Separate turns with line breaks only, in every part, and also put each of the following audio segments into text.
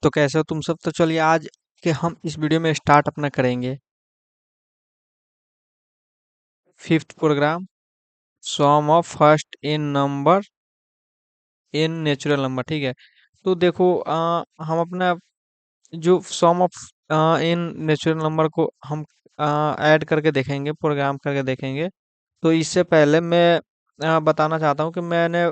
तो कैसे हो तुम सब? तो चलिए आज के हम इस वीडियो में स्टार्ट अपना करेंगे fifth program, sum of first n number n natural number. ठीक है, तो देखो हम अपना जो sum of n natural number को हम ऐड करके देखेंगे, प्रोग्राम करके देखेंगे। तो इससे पहले मैं बताना चाहता हूँ कि मैंने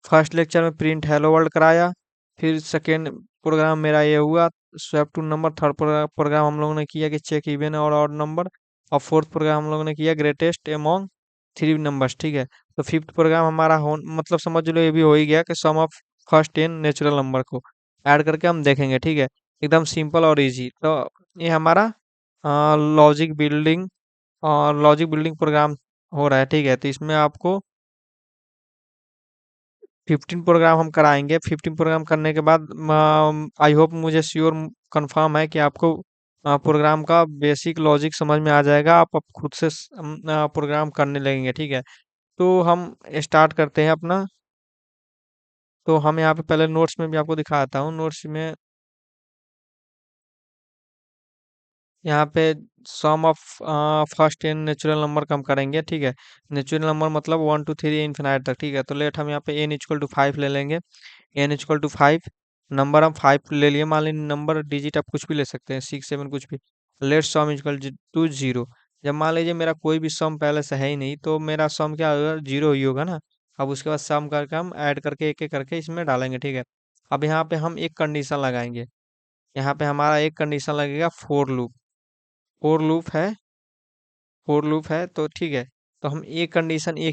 फर्स्ट लेक्चर में प्रिंट हेलो वर्ल्ड कराया। फिर सेकेंड प्रोग्राम मेरा ये हुआ swap two number. Third program हम लोगों ने किया कि चेक इवन और ऑड नंबर। और फोर्थ प्रोग्राम हम लोगों ने किया ग्रेटेस्ट एमोंग थ्री नंबर्स। ठीक है, तो फिफ्थ प्रोग्राम हमारा हो मतलब समझ लो ये भी हो ही गया कि sum of first ten natural number को ऐड करके हम देखेंगे। ठीक है, एकदम सिंपल और इजी। तो ये हमारा लॉजिक बिल्डिंग और लॉजिक बिल्डिंग प्रोग्राम हो रहा है। ठीक है, तो इसमें आपको 15 प्रोग्राम हम कराएंगे। 15 प्रोग्राम करने के बाद आई होप, मुझे श्योर कंफर्म है कि आपको प्रोग्राम का बेसिक लॉजिक समझ में आ जाएगा। आप अब खुद से प्रोग्राम करने लगेंगे। ठीक है, तो हम स्टार्ट करते हैं अपना। तो हम यहाँ पे पहले नोट्स में भी आपको दिखाता हूँ। नोट्स में यहाँ पे sum of first n natural number कम करेंगे। ठीक है, नेचुरल नंबर मतलब 1 2 3 इन्फिनाइट तक। ठीक है, तो लेट हम यहाँ पे एन इक्वल टू 5 ले लेंगे। एन इक्वल टू 5, नंबर हम 5 ले लिए। मान लीजिए नंबर डिजिट आप कुछ भी ले सकते हैं, 6 7 कुछ भी। Let sum equal to zero. जब मान लीजिए मेरा कोई भी सम पहले से है ही नहीं, तो मेरा सम क्या होगा? जीरो ही होगा ना। अब उसके बाद सम करके हम ऐड करके एक एक करके इसमें डालेंगे। ठीक है, अब यहाँ पे हम एक कंडीशन लगाएंगे। यहाँ पे हमारा एक कंडीशन लगेगा फोर लूप। फोर लूप है, फोर लूप है तो ठीक है। तो हम एक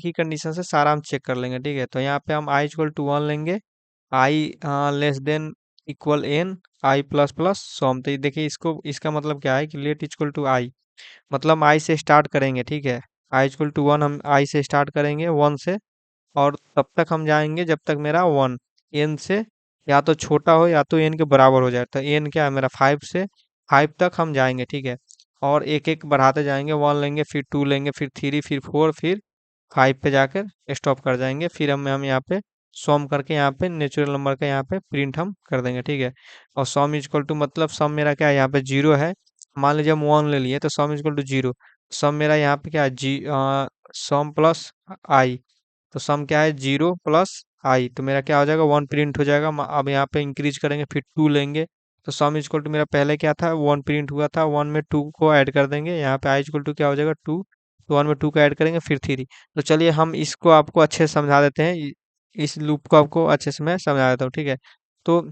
ही कंडीशन से सारा हम चेक कर लेंगे। ठीक है, तो यहाँ पे हम आई इक्वल टू वन लेंगे। आई लेस देन इक्वल एन, आई प्लस प्लस सम। तो ये देखिए, इसको इसका मतलब क्या है कि लेट इक्वल टू आई, मतलब आई से स्टार्ट करेंगे। ठीक है, आई इक्वल टू वन हम आई से स्टार्ट करेंगे, वन से। और तब तक हम जाएंगे जब तक मेरा वन एन से या तो छोटा हो या तो एन के बराबर हो जाए। तो एन क्या है मेरा? फाइव से फाइव तक हम जाएंगे। ठीक है, और एक एक बढ़ाते जाएंगे। वन लेंगे, फिर टू लेंगे, फिर थ्री, फिर फोर, फिर फाइव पे जाकर स्टॉप कर जाएंगे। फिर हम यहाँ पे सम करके यहाँ पे नेचुरल नंबर का यहाँ पे प्रिंट हम कर देंगे। ठीक है, और सम इक्वल टू मतलब सम मेरा क्या है? यहाँ पे जीरो है। मान लीजिए हम वन ले लिए तो सम इक्वल टू जीरो। सम मेरा यहाँ पे क्या है? सम प्लस आई। तो सम क्या है? जीरो प्लस आई। तो मेरा क्या हो जाएगा? वन प्रिंट हो जाएगा। अब यहाँ पे इंक्रीज करेंगे, फिर टू लेंगे। तो सम इक्वल टू मेरा पहले क्या था? वन प्रिंट हुआ था, वन में टू को ऐड कर देंगे। यहाँ पे आई इक्वल टू क्या हो जाएगा? टू। तो वन में टू को ऐड करेंगे, फिर थ्री। तो चलिए हम इसको आपको अच्छे से समझा देते हैं। इस लूप को आपको अच्छे से मैं समझा देता हूँ। ठीक है, तो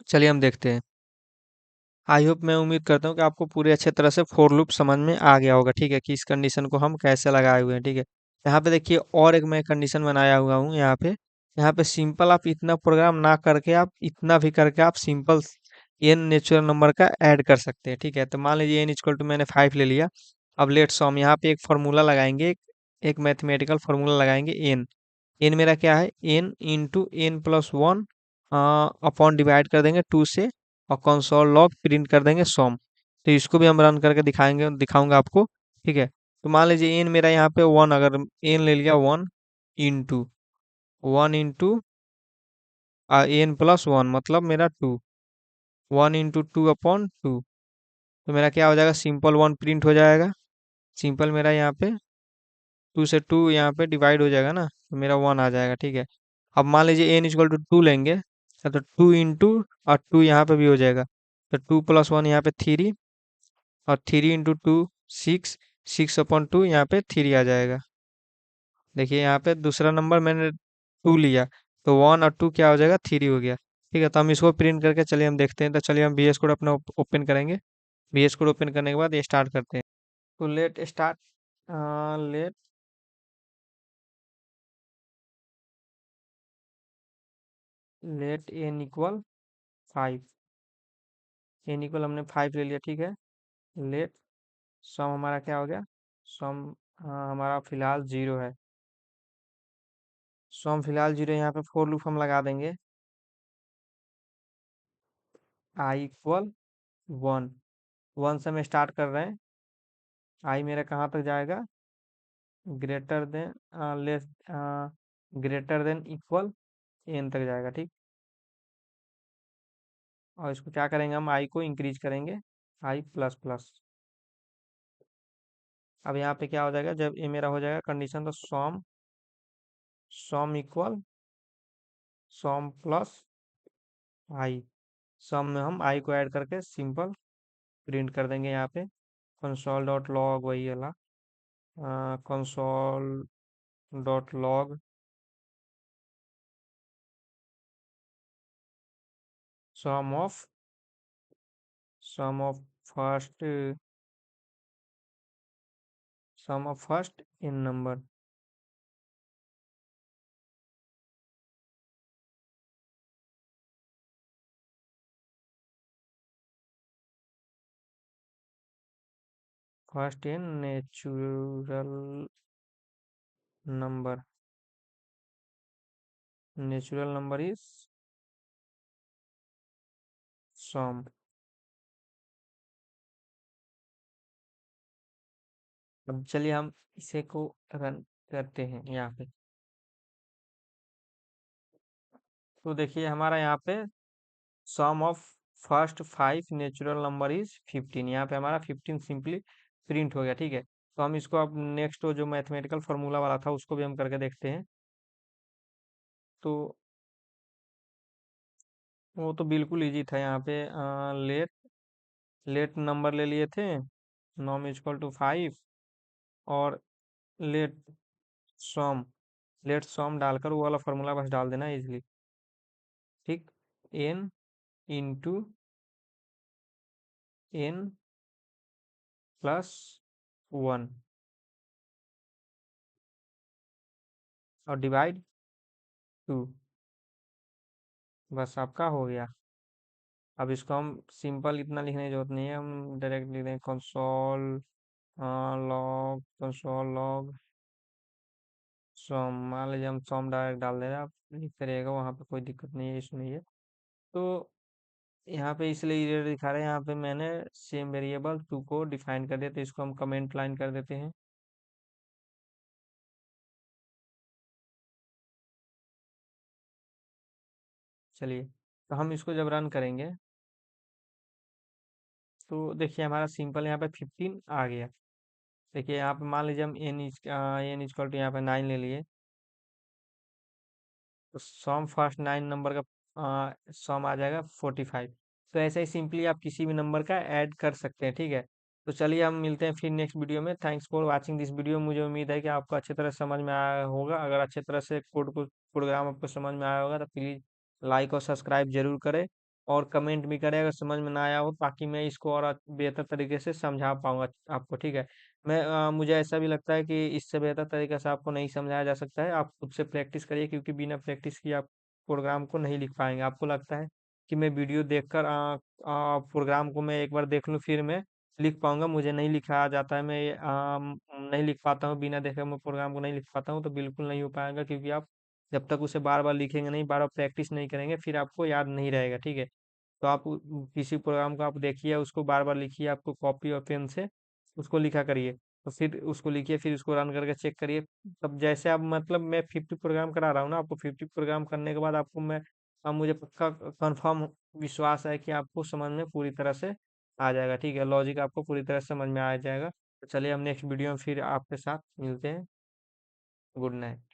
चलिए हम देखते हैं। आई होप, मैं उम्मीद करता हूँ कि आपको पूरे अच्छे तरह से फोर लूप समझ में आ गया होगा। ठीक है, कि इस कंडीशन को हम कैसे लगाए हुए हैं। ठीक है, यहाँ पे देखिए और एक मैं कंडीशन बनाया हुआ हूँ। यहाँ पे सिंपल आप इतना प्रोग्राम ना करके, आप इतना भी करके आप सिंपल एन नेचुरल नंबर का ऐड कर सकते हैं। ठीक है, तो मान लीजिए एन इक्वल टू मैंने फाइव ले लिया। अब लेट सम यहाँ पे एक फार्मूला लगाएंगे, एक मैथमेटिकल फार्मूला लगाएंगे। एन, एन मेरा क्या है? N into n plus one upon divide कर देंगे टू से, और कंसोल लॉग प्रिंट कर देंगे सम। तो इसको भी हम रन करके दिखाएंगे, दिखाऊंगा आपको। ठीक है, तो मान लीजिए एन मेरा यहाँ पे वन, अगर एन ले लिया one into one into n plus one मतलब मेरा two, one into two upon two. तो मेरा क्या हो जाएगा? सिंपल वन प्रिंट हो जाएगा। सिंपल मेरा यहाँ पे टू से टू यहाँ पे डिवाइड हो जाएगा ना, तो मेरा वन आ जाएगा। ठीक है, अब मान लीजिए एन इक्वल टू टू लेंगे, तो टू इंटू और टू यहाँ पे भी हो जाएगा। तो टू प्लस वन यहाँ पे थ्री, और three into two six, six upon two यहाँ पे थ्री आ जाएगा। देखिए यहाँ पे दूसरा नंबर मैंने टू लिया, तो वन और टू क्या हो जाएगा? थ्री हो गया। ठीक है, तो हम इसको प्रिंट करके चलिए हम देखते हैं। तो चलिए हम VS कोड अपना ओपन करेंगे। VS कोड ओपन करने के बाद ये स्टार्ट करते हैं। तो let start, let let n equal five. N equal हमने फाइव ले लिया। ठीक है, लेट सम हमारा क्या हो गया? सम हमारा फिलहाल जीरो है। सम फिलहाल जीरो, यहाँ पे फोर लूप हम लगा देंगे। आई इक्वल वन, वन से हम स्टार्ट कर रहे हैं। आई मेरा कहाँ तक जाएगा? Greater than less, greater than equal n तक जाएगा। ठीक, और इसको क्या करेंगे, हम आई को इंक्रीज करेंगे, आई प्लस प्लस। अब यहाँ पे क्या हो जाएगा, जब ये मेरा हो जाएगा कंडीशन, तो सॉम, सॉम इक्वल सॉम प्लस आई। सम में हम आई को ऐड करके सिंपल प्रिंट कर देंगे यहाँ पे, कंसोल डॉट लॉग वही वाला, console dot log sum of, sum of first, sum of first n number. First n natural number, natural number is sum. अब चलिए हम इसे को रन करते हैं यहाँ पे। तो देखिए हमारा यहाँ पे sum of first 5 natural number is 15, यहाँ पे हमारा 15 सिंपली प्रिंट हो गया, ठीक है। तो हम इसको अब नेक्स्ट जो मैथमेटिकल फार्मूला वाला था उसको भी हम करके देखते हैं। तो वो तो बिल्कुल इजी था, यहाँ पे लेट, लेट नंबर ले लिए थे, नॉम इक्वल टू 5, और लेट सम, लेट सम डालकर वो वाला फार्मूला बस डाल देना इजिली, ठीक। एन इंटू एन प्लस 1, और डिवाइड 2, बस आपका हो गया। अब इसको हम सिंपल इतना लिखने की जरूरत नहीं है, हम डायरेक्ट लिख दें कंसोल लॉग, कंसोल लॉग सम, मान लीजिए हम सम डायरेक्ट डाल दे रहे हैं, आप लिखते रहिएगा, वहाँ पे कोई दिक्कत नहीं है, इशू नहीं है। तो यहाँ पे इसलिए एरर दिखा रहे हैं, यहाँ पे मैंने सेम वेरिएबल टू को डिफाइन कर दिया, तो इसको हम कमेंट लाइन कर देते हैं। चलिए, तो हम इसको जब रन करेंगे तो देखिए हमारा सिंपल यहाँ पे 15 आ गया। देखिए यहाँ पे मान लीजिए हम एन इक्वल टू यहाँ पे 9 ले लिए, तो सम फर्स्ट 9 नंबर का सम आ जाएगा 45। तो ऐसे ही सिंपली आप किसी भी नंबर का ऐड कर सकते हैं, ठीक है। तो चलिए हम मिलते हैं फिर नेक्स्ट वीडियो में। Thanks for watching this video. मुझे उम्मीद है कि आपको अच्छी तरह समझ में आया होगा। अगर अच्छी तरह से कोड को, प्रोग्राम आपको समझ में आया होगा तो प्लीज़ लाइक और सब्सक्राइब जरूर करें, और कमेंट भी करें अगर समझ में ना आया हो, ताकि मैं इसको और बेहतर तरीके से समझा पाऊंगा आपको, ठीक है। मुझे ऐसा भी लगता है कि इससे बेहतर तरीके से आपको नहीं समझाया जा सकता है। आप खुद से प्रैक्टिस करिए, क्योंकि बिना प्रैक्टिस किए आप प्रोग्राम को नहीं लिख पाएंगे। आपको लगता है कि मैं वीडियो देखकर प्रोग्राम को मैं एक बार देख लूँ फिर मैं लिख पाऊंगा, मुझे नहीं लिखा जाता है, मैं नहीं लिख पाता हूँ, बिना देखे मैं प्रोग्राम को नहीं लिख पाता हूँ, तो बिल्कुल नहीं हो पाएगा, क्योंकि आप जब तक उसे बार बार लिखेंगे नहीं, बार बार प्रैक्टिस नहीं करेंगे, फिर आपको याद नहीं रहेगा, ठीक है। तो आप किसी प्रोग्राम को आप देखिए, उसको बार बार लिखिए, आपको कॉपी और पेन से उसको लिखा करिए, तो फिर उसको लिखिए, फिर उसको रन करके चेक करिए। तब जैसे आप, मतलब मैं 50 प्रोग्राम करा रहा हूँ ना आपको, 50 प्रोग्राम करने के बाद आपको मैं, अब मुझे पक्का कंफर्म विश्वास है कि आपको समझ में पूरी तरह से आ जाएगा, ठीक है। लॉजिक आपको पूरी तरह से समझ में आ जाएगा। तो चलिए हम नेक्स्ट वीडियो में फिर आपके साथ मिलते हैं। Good night.